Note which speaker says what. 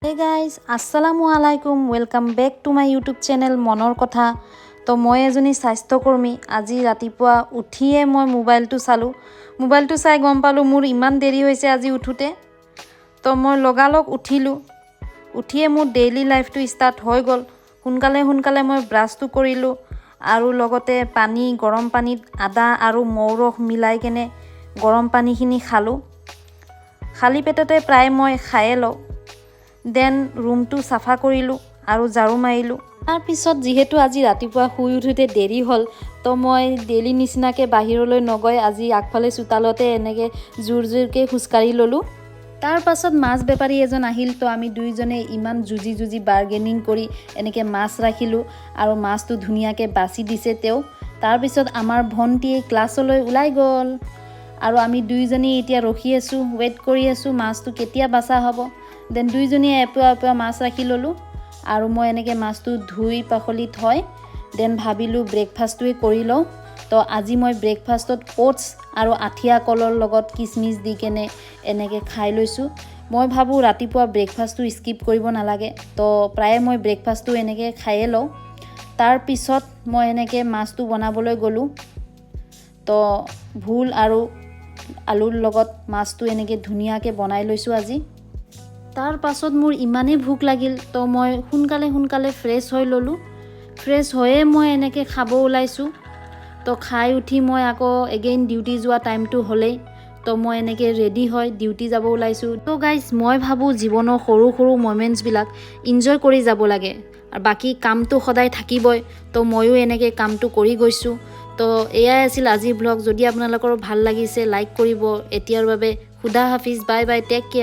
Speaker 1: Hey guys, assalamu alaikum. Welcome back to my YouTube channel মনৰ কথা। তো মই এজনী স্বাস্থ্যকৰ্মী। আজি ৰাতিপুৱা উঠিয়ে মই মোবাইলটো চালো। মোবাইলটো চাই গম পালো মোৰ ইমান দেৰি হৈছে আজি উঠোতে। তো মই লগালগ উঠিলো। উঠিয়ে মোৰ ডেইলি লাইফটো ষ্টাৰ্ট হৈ গল। সোনকালে মই ব্ৰাছটো কৰিলো আৰু লগতে পানী গৰম পানীত আদা আৰু মৌৰস মিলাই কেনে গৰম পানীখিনি খালো। খালি পেটতে প্ৰায় মই খায়ে লওঁ। দেন ৰুমটো সাফা কৰিলো আৰু ঝাৰু মাৰিলো। তাৰ পিছত যেহেতু আজি ৰাতিপুৱা শুই উঠোতে দেৰি হ'ল তো মই ডেইলি নিচিনাকে বাহিৰলৈ নগৈ আজি আগফালে চোতালতে এনেকে জোৰকে খুচকাৰি ললো। তাৰ পাছত মাছ বেপাৰী এজন আহিল তো আমি দুইজনে ইমান যুজি বাৰ্গেনিং কৰি এনেকে মাছ ৰাখিলো আৰু মাছটো ধুনিয়াকে বাছি দিছে তেও। তাৰ পিছত আমাৰ ভন্টিয়ে ক্লাছলৈ ওলাই গ'ল আৰু আমি দুইজনী এতিয়া ৰখি আছো ওয়েট কৰি আছো মাছটো কেতিয়া বাছা হ'ব। দেন দুইজনী এপোৱা মাছ ৰাখি ললো আৰু মই এনেকে মাছটো ধুই পাখলি থৈ দেন ভাবিলো ব্ৰেকফাষ্টটোৱে কৰি লওঁ। তো আজি মই ব্ৰেকফাষ্টত ওটছ আৰু আঠিয়া কলৰ লগত কিচমিচ দি কেনে এনেকে খাই লৈছো। মই ভাবো ৰাতিপুৱা ব্ৰেকফাষ্টটো স্কিপ কৰিব নালাগে। তো প্ৰায় মই ব্ৰেকফাষ্টটো এনেকে খাইয়ে লওঁ। তাৰ পিছত মই এনেকে মাছটো বনাবলৈ গলো। তো ভুল আৰু আলুৰ লগত মাছটো এনেকে ধুনিয়াকে বনাই লৈছো আজি। তাৰ পাছত মোৰ ইমানেই ভোক লাগিল তো মই সোনকালে ফ্ৰেছ হৈ ললো। ফ্ৰেছ হৈয়ে মই এনেকে খাব ওলাইছো। তো খাই উঠি মই আকৌ এগেইন ডিউটি যোৱা টাইমটো হ'লেই তো মই এনেকে ৰেডি হৈ ডিউটি যাব ওলাইছো। তো গাইজ মই ভাবো জীৱনৰ সৰু মোমেন্টছ বিলাক এনজয় কৰি যাব লাগে আৰু বাকি কামটো সদায় থাকিবই। তো ময়ো এনেকে কামটো কৰি গৈছো। তো এয়াই আছিল আজিৰ ব্লগ। যদি আপোনালোকৰ ভাল লাগিছে লাইক কৰিব। এতিয়াৰ বাবে খুদা হাফিজ, বাই বাই, টেক কেয়াৰ।